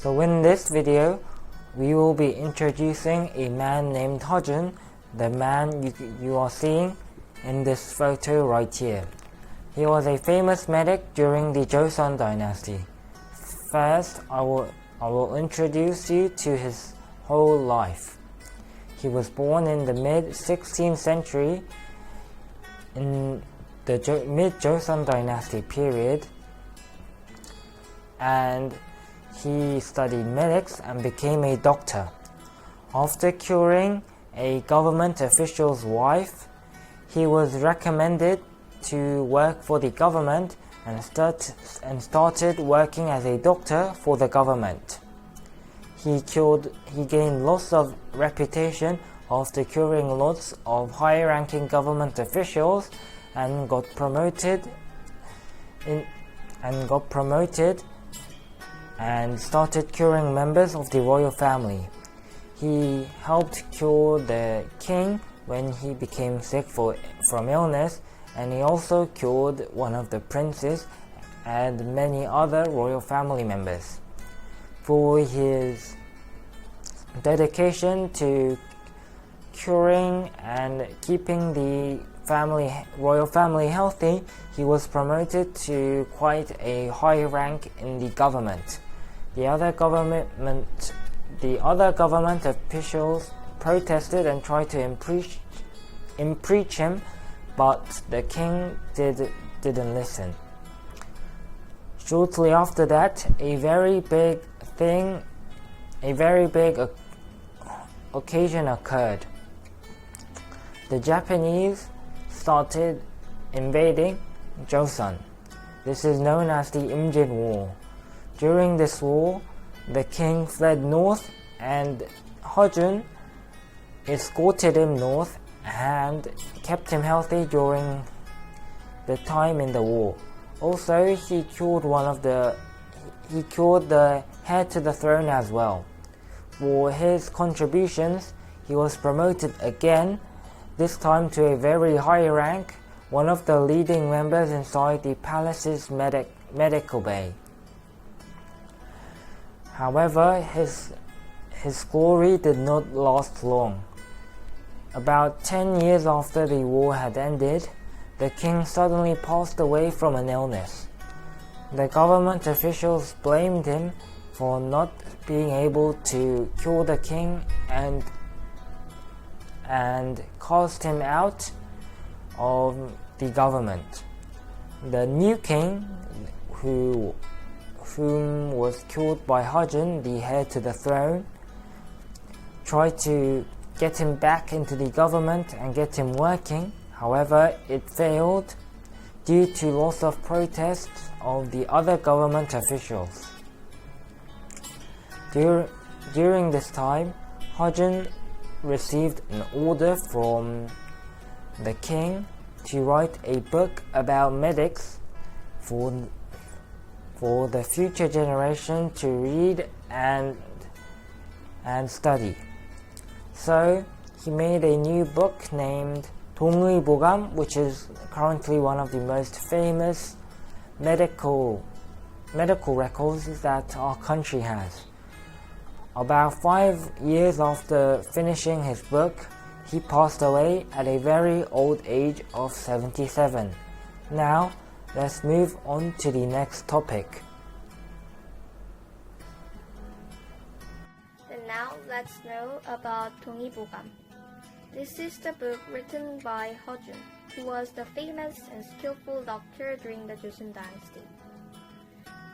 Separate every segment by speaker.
Speaker 1: So in this video, we will be introducing a man named Hojun, the man you are seeing in this photo right here. He was a famous medic during the Joseon dynasty. First, I will introduce you to his whole life. He was born in the mid-16th century in the mid-Joseon dynasty period, and he studied medics and became a doctor. After curing a government official's wife, he was recommended to work for the government and started working as a doctor for the government. He gained lots of reputation after curing lots of high-ranking government officials and got promoted and started curing members of the royal family. He helped cure the king when he became sick from illness, and he also cured one of the princes and many other royal family members. For his dedication to curing and keeping the royal family healthy, he was promoted to quite a high rank in the government. The other government officials protested and tried to impeach him, but the king didn't listen. Shortly after that, a very big occasion occurred. The Japanese started invading Joseon. This is known as the Imjin War. During this war, the king fled north, and Hojun escorted him north and kept him healthy during the time in the war. Also, he cured the heir to the throne as well. For his contributions, he was promoted again, this time to a very high rank, one of the leading members inside the palace's medical bay. However, his glory did not last long. About 10 years after the war had ended, the king suddenly passed away from an illness. The government officials blamed him for not being able to cure the king and cast him out of the government. The new king, whom was cured by Hojun, the heir to the throne, tried to get him back into the government and get him working. However, it failed due to lots of protests of the other government officials. During this time, Hojun received an order from the king to write a book about medics for the future generation to read and study. So he made a new book named 동의보감, which is currently one of the most famous medical records that our country has. About 5 years after finishing his book, he passed away at a very old age of 77. Now, let's move on to the next topic.
Speaker 2: And now let's know about 동의보감. This is the book written by Hojun, who was the famous and skillful doctor during the Joseon dynasty.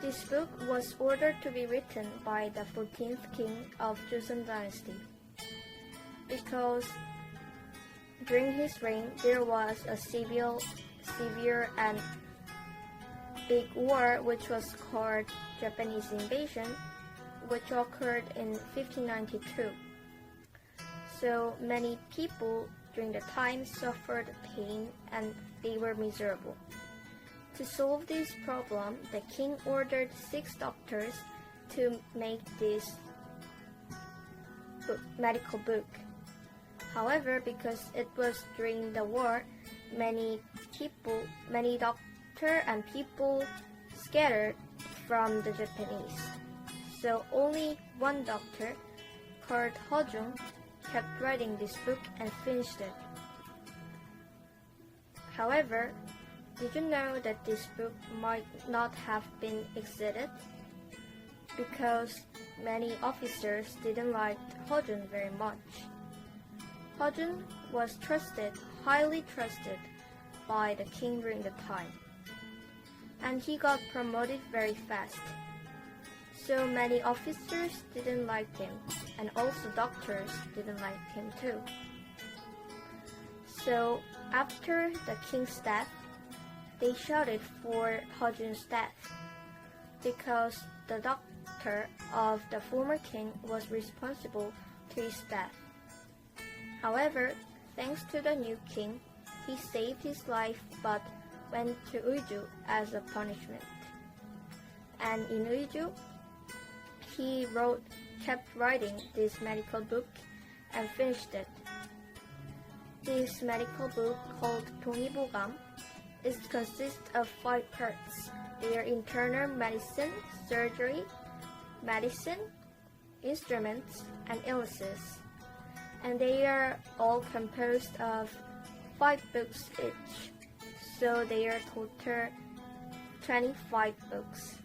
Speaker 2: This book was ordered to be written by the 14th king of Joseon dynasty, because during his reign there was a severe and big war which was called Japanese invasion, which occurred in 1592. So many people during the time suffered pain and they were miserable. To solve this problem, the king ordered 6 doctors to make this medical book. However, because it was during the war, many doctors and people scattered from the Japanese. So only one doctor, called Hojung, kept writing this book and finished it. However, did you know that this book might not have been exited? Because many officers didn't like Hojun very much. Hojun was trusted, highly trusted, by the king during the time. And he got promoted very fast. So many officers didn't like him, and also doctors didn't like him too. So after the king's death, they shouted for Hojun's death because the doctor of the former king was responsible to his death. However, thanks to the new king, he saved his life but went to Uju as a punishment. And in Uju, he kept writing this medical book and finished it. This medical book called 동의보감 consists of 5 parts. They are internal medicine, surgery, medicine, instruments, and illnesses. And they are all composed of 5 books each. So they are total 25 books.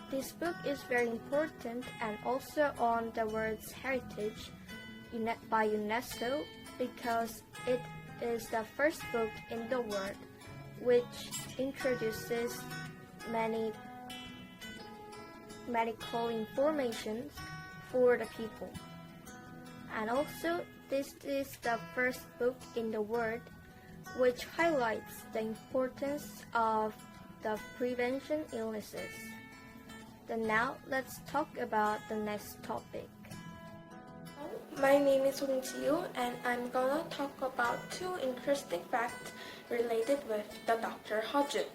Speaker 2: This book is very important and also on the world's heritage by UNESCO because it is the first book in the world which introduces many medical information for the people. And also, this is the first book in the world which highlights the importance of the prevention illnesses. Then now, let's talk about the next topic.
Speaker 3: My name is Hong Ji-yu, and I'm gonna talk about 2 interesting facts related with the Dr. Hojun.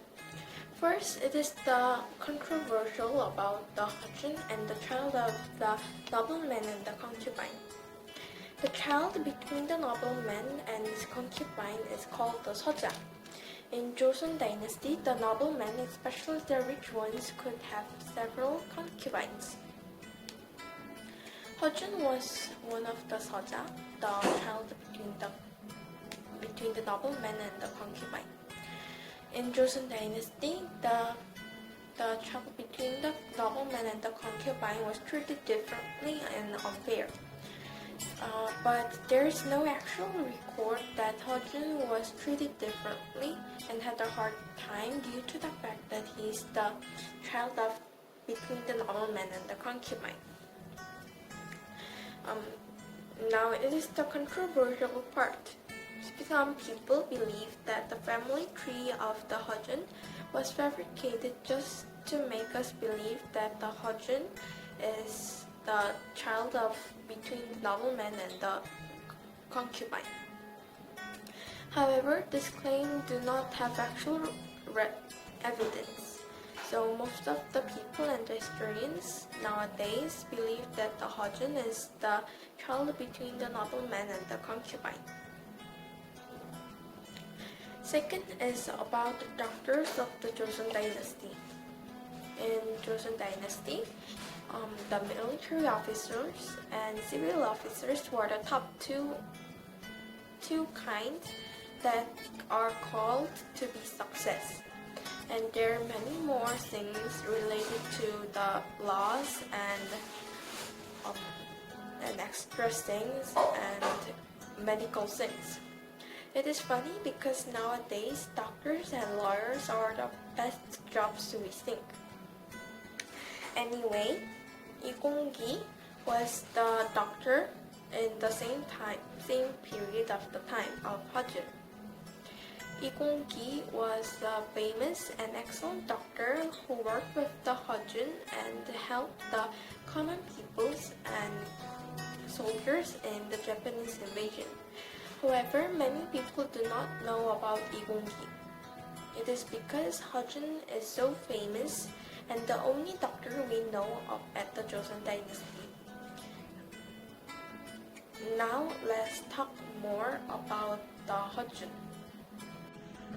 Speaker 3: First, it is the controversial about the Hojun and the child of the nobleman and the concubine. The child between the nobleman and his concubine is called the Seoja. In Joseon Dynasty, the noblemen, especially the rich ones, could have several concubines. Hojun was one of the Seoja, the child between the nobleman and the concubine. In Joseon Dynasty, the child between the nobleman and the concubine was treated differently and unfair. But there is no actual record that Hojun was treated differently and had a hard time due to the fact that he is the child between the nobleman and the concubine. Now it is the controversial part. Some people believe that the family tree of the Hojun was fabricated just to make us believe that the Hojun is the child between the nobleman and the concubine. However, this claim do not have actual evidence. So most of the people and the historians nowadays believe that the Hojun is the child between the nobleman and the concubine. Second is about the doctors of the Joseon Dynasty. In Joseon Dynasty, the military officers and civil officers were the top two kinds that are called to be success. And there are many more things related to the laws and extra things and medical things. It is funny because nowadays doctors and lawyers are the best jobs we think. Anyway, Lee Gong-gi was the doctor in the same period of the time of Hojun. Lee Gong-gi was a famous and excellent doctor who worked with the Hojun and helped the common peoples and soldiers in the Japanese invasion. However, many people do not know about Lee Gong-gi. It is because Hojun is so famous and the only doctor we know of at the Joseon Dynasty. Now let's talk more about the Hojun.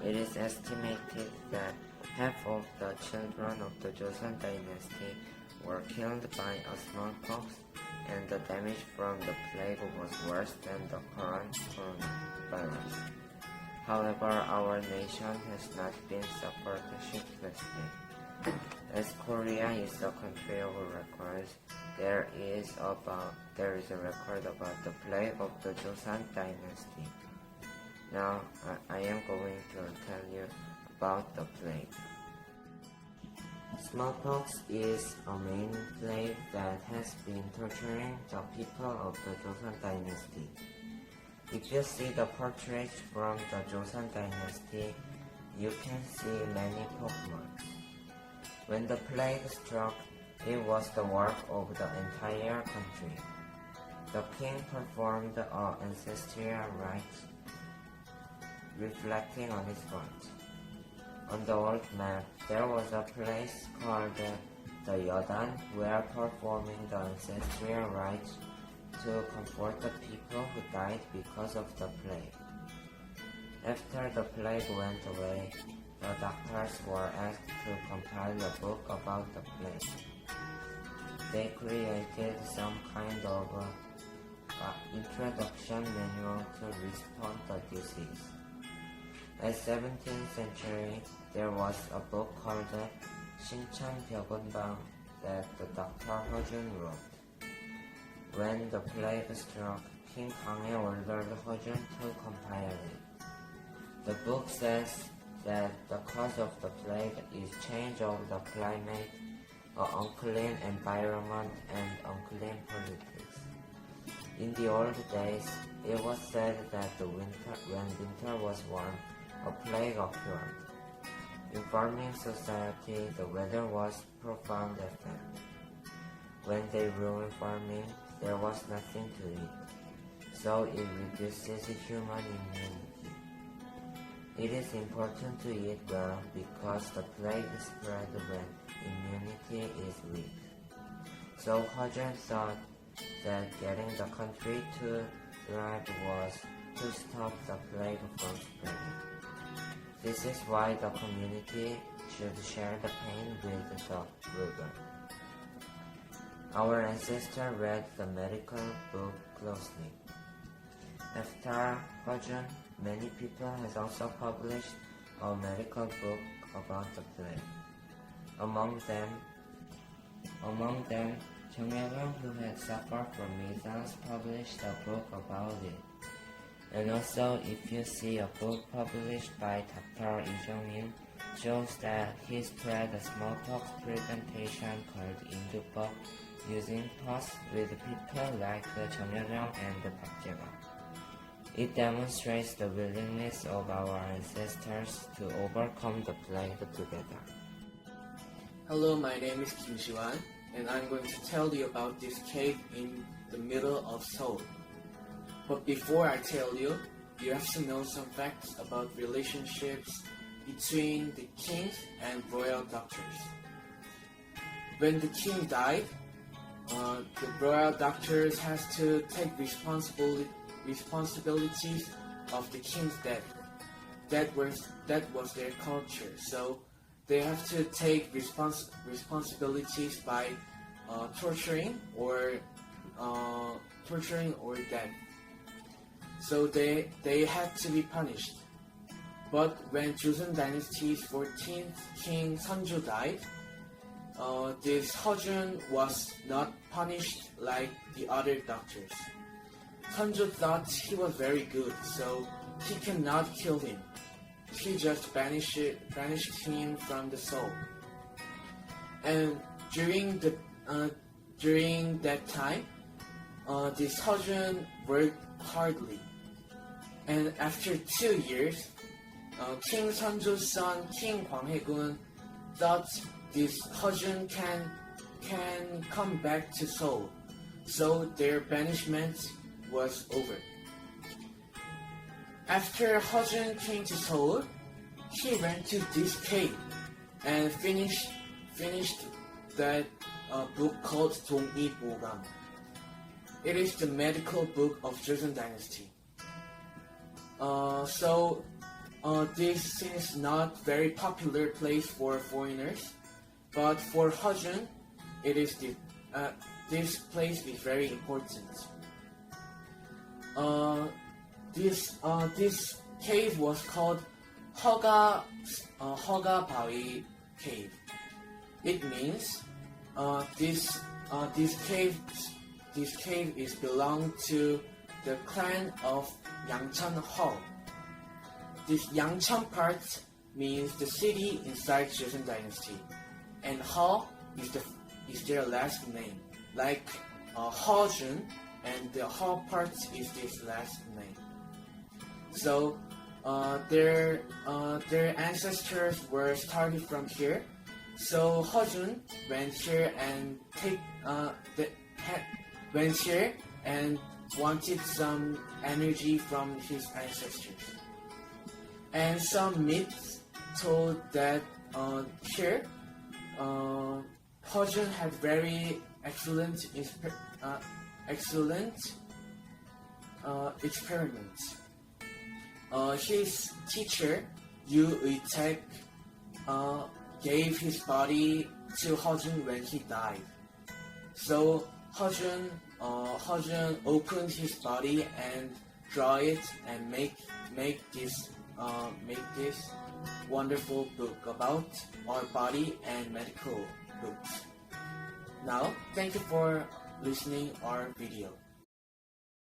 Speaker 4: It is estimated that half of the children of the Joseon Dynasty were killed by a smallpox, and the damage from the plague was worse than the current coronavirus. However, our nation has not been suffered shiftlessly. As Korea is a country of records, there is a record about the plague of the Joseon dynasty. Now, I am going to tell you about the plague. Smallpox is a main plague that has been torturing the people of the Joseon dynasty. If you see the portraits from the Joseon dynasty, you can see many pockmarks. When the plague struck, it was the work of the entire country. The king performed ancestral rites, reflecting on his front. On the old map, there was a place called the Yodan, where performing the ancestral rites to comfort the people who died because of the plague. After the plague went away, the doctors were asked to compile a book about the plague. They created some kind of introduction manual to respond to the disease. At 17th century, there was a book called 신천벽원방 that the Dr. Hojun wrote. When the plague struck, King Ganghae ordered Hojun to compile it. The book says that the cause of the plague is change of the climate, unclean environment, and unclean politics. In the old days, it was said that when winter was warm, a plague occurred. In farming society, the weather was profound effect. When they ruined farming, there was nothing to eat, so it reduces human immunity. It is important to eat well because the plague spread when immunity is weak. So Hojun thought that getting the country to thrive was to stop the plague from spreading. This is why the community should share the pain with the ruler. Our ancestors read the medical book closely. After Hojun, many people have also published a medical book about the plague. Among them, Chung Yeong, who had suffered from measles, published a book about it. And also, if you see a book published by Dr. Lee Jong-in, shows that he spread a smallpox presentation called Indukbok using pus with people like Chung Yeong and Park Jae-bak. It demonstrates the willingness of our ancestors to overcome the plague together.
Speaker 5: Hello, my name is Kim Ji-wan, and I'm going to tell you about this cave in the middle of Seoul. But before I tell you, you have to know some facts about relationships between the kings and royal doctors. When the king died, the royal doctors has to take responsibilities of the king's death. That was their culture. So they have to take responsibilities by torturing or death. So they had to be punished. But when Joseon Dynasty's 14th king Seonjo died, this Hojun was not punished like the other doctors. Seonjo thought he was very good, so he cannot kill him. He just banished him from the Seoul. And during that time, this Hojun worked hardly. And after 2 years, King Seonjo's son, King Ganghae-gun, thought this Hojun can come back to Seoul. So their banishment was over. After Hojun came to Seoul, he went to this cave and finished that book called 동의보감. It is the medical book of Joseon Dynasty. This is not very popular place for foreigners, but for Hojun, this place is very important. This cave was called Hoga Bawi Cave. It means this cave is belong to the clan of Yangcheon Hall. This Yangcheon part means the city inside Joseon Dynasty, and Hall is their last name, like Hojun, and the Hall part is this last name. So their ancestors were started from here. So Hojun went here and wanted some energy from his ancestors. And some myths told that here Hojun had very excellent experiments. His teacher Yu Uitaek gave his body to Hojun when he died. So Hojun opened his body and draw it and make this wonderful book about our body and medical books. Now, thank you for listening our video.